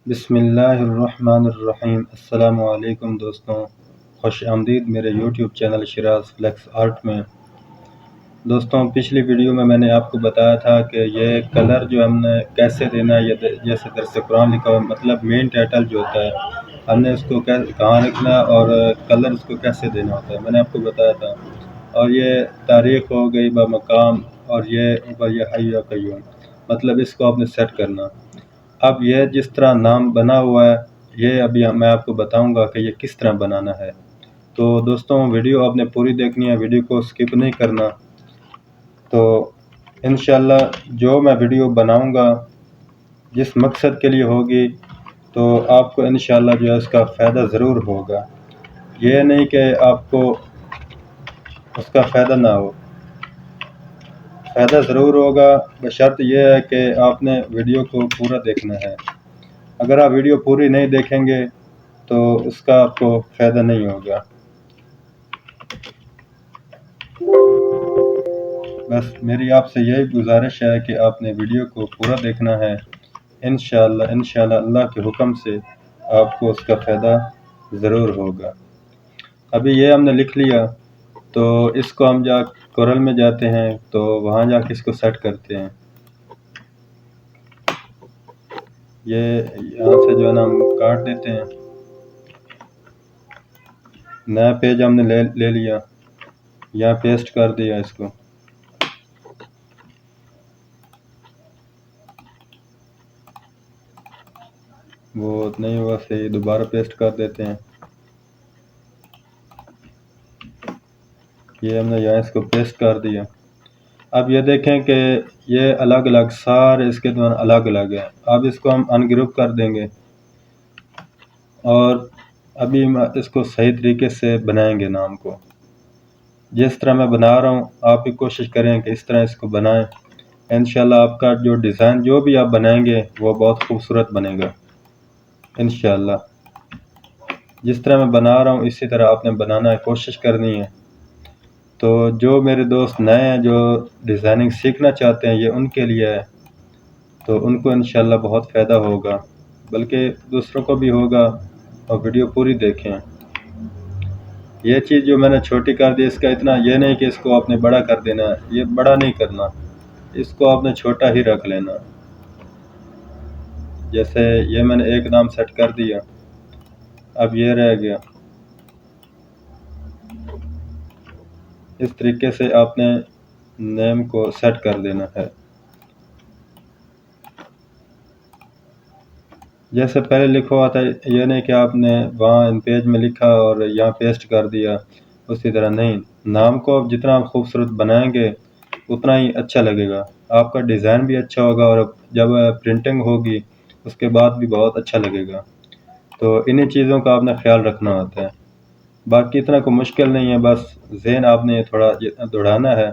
بسم اللہ الرحمن الرحیم۔ السلام علیکم دوستوں، خوش آمدید میرے YouTube channel Shiraz flex art میں۔ دوستوں، پچھلی ویڈیو میں نے آپ کو بتایا تھا کہ یہ کلر جو ہم نے کیسے دینا ہے، یہ جیسے درس قرآن لکھا ہوا، مطلب مین ٹائٹل جو ہوتا ہے ہم نے اس کو کہاں لکھنا اور کلر اس کو کیسے دینا ہوتا ہے، میں نے آپ کو بتایا تھا۔ اور یہ تاریخ ہو گئی بمقام، اور یہ اوپر یہ حی یا قیوم، مطلب اس کو آپ نے سیٹ کرنا۔ اب یہ جس طرح نام بنا ہوا ہے، یہ ابھی میں آپ کو بتاؤں گا کہ یہ کس طرح بنانا ہے۔ تو دوستوں، ویڈیو آپ نے پوری دیکھنی ہے، ویڈیو کو سکپ نہیں کرنا۔ تو انشاءاللہ جو میں ویڈیو بناؤں گا جس مقصد کے لیے ہوگی، تو آپ کو انشاءاللہ جو ہے اس کا فائدہ ضرور ہوگا۔ یہ نہیں کہ آپ کو اس کا فائدہ نہ ہو، فائدہ ضرور ہوگا، بشرط یہ ہے کہ آپ نے ویڈیو کو پورا دیکھنا ہے۔ اگر آپ ویڈیو پوری نہیں دیکھیں گے تو اس کا آپ کو فائدہ نہیں ہوگا۔ بس میری آپ سے یہی گزارش ہے کہ آپ نے ویڈیو کو پورا دیکھنا ہے۔ انشاءاللہ اللہ کے حکم سے آپ کو اس کا فائدہ ضرور ہوگا۔ ابھی یہ ہم نے لکھ لیا، تو اس کو ہم کورل میں جاتے ہیں، تو وہاں جا کے اس کو سیٹ کرتے ہیں۔ یہ یہاں سے جو ہے نا ہم کاٹ دیتے ہیں، نیا پیج ہم نے لے لیا، یہاں پیسٹ کر دیا اس کو۔ وہ نہیں ہوا صحیح، دوبارہ پیسٹ کر دیتے ہیں۔ یہ ہم نے یہاں اس کو پیسٹ کر دیا۔ اب یہ دیکھیں کہ یہ الگ الگ سارے اس کے دوران الگ الگ ہے۔ اب اس کو ہم ان گروپ کر دیں گے، اور ابھی میں اس کو صحیح طریقے سے بنائیں گے نام کو۔ جس طرح میں بنا رہا ہوں آپ بھی کوشش کریں کہ اس طرح اس کو بنائیں۔ انشاءاللہ آپ کا جو ڈیزائن جو بھی آپ بنائیں گے وہ بہت خوبصورت بنے گا انشاءاللہ۔ جس طرح میں بنا رہا ہوں اسی طرح آپ نے بنانا ہے، کوشش کرنی ہے۔ تو جو میرے دوست نئے ہیں جو ڈیزائننگ سیکھنا چاہتے ہیں، یہ ان کے لیے ہے، تو ان کو انشاءاللہ بہت فائدہ ہوگا، بلکہ دوسروں کو بھی ہوگا۔ اور ویڈیو پوری دیکھیں۔ یہ چیز جو میں نے چھوٹی کر دی، اس کا اتنا یہ نہیں کہ اس کو آپ نے بڑا کر دینا ہے، یہ بڑا نہیں کرنا، اس کو آپ نے چھوٹا ہی رکھ لینا۔ جیسے یہ میں نے ایک نام سیٹ کر دیا، اب یہ رہ گیا۔ اس طریقے سے آپ نے نیم کو سیٹ کر دینا ہے۔ جیسے پہلے لکھا ہوا تھا، یہ نہیں کہ آپ نے وہاں ان پیج میں لکھا اور یہاں پیسٹ کر دیا، اسی طرح نہیں۔ نام کو آپ جتنا خوبصورت بنائیں گے اتنا ہی اچھا لگے گا، آپ کا ڈیزائن بھی اچھا ہوگا، اور جب پرنٹنگ ہوگی اس کے بعد بھی بہت اچھا لگے گا۔ تو انہی چیزوں کا آپ نے خیال رکھنا ہوتا ہے، باقی اتنا کوئی مشکل نہیں ہے، بس ذہن آپ نے تھوڑا دوڑانا ہے۔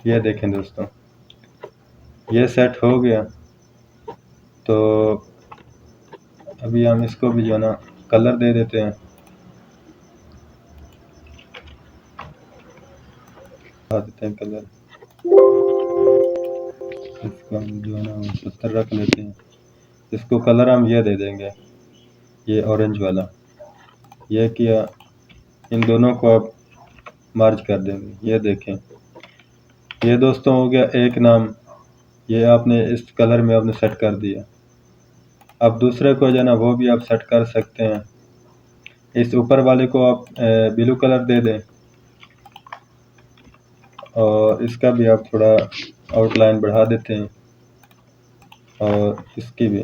یہ دیکھیں دوستوں، یہ سیٹ ہو گیا۔ تو ابھی ہم اس کو بھی جو ہے نا کلر دے دیتے ہیں، کلر اس کو ہم جو ہے نا 70 رکھ لیتے ہیں۔ اس کو کلر ہم یہ دے دیں گے، یہ اورنج والا۔ یہ کیا، ان دونوں کو آپ مرج کر دیں گے۔ یہ دیکھیں، یہ دوستوں ہو گیا ایک نام، یہ آپ نے اس کلر میں آپ نے سیٹ کر دیا۔ اب دوسرے کو جو ہے نا وہ بھی آپ سیٹ کر سکتے ہیں۔ اس اوپر والے کو آپ بلو کلر دے دیں، اور اس کا بھی آپ تھوڑا آؤٹ لائن بڑھا دیتے ہیں، اور اس کی بھی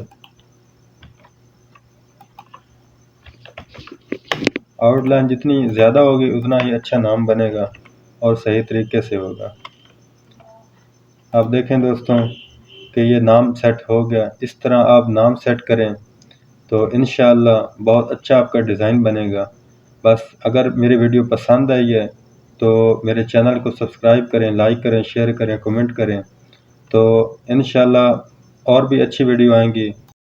آؤٹ لائن جتنی زیادہ ہوگی اتنا ہی اچھا نام بنے گا اور صحیح طریقے سے ہوگا۔ آپ دیکھیں دوستوں کہ یہ نام سیٹ ہو گیا۔ اس طرح آپ نام سیٹ کریں تو انشاءاللہ بہت اچھا آپ کا ڈیزائن بنے گا۔ بس اگر میری ویڈیو پسند آئی ہے تو میرے چینل کو سبسکرائب کریں، لائک کریں، شیئر کریں، کمنٹ کریں، تو انشاءاللہ اور بھی اچھی ویڈیو آئیں گی۔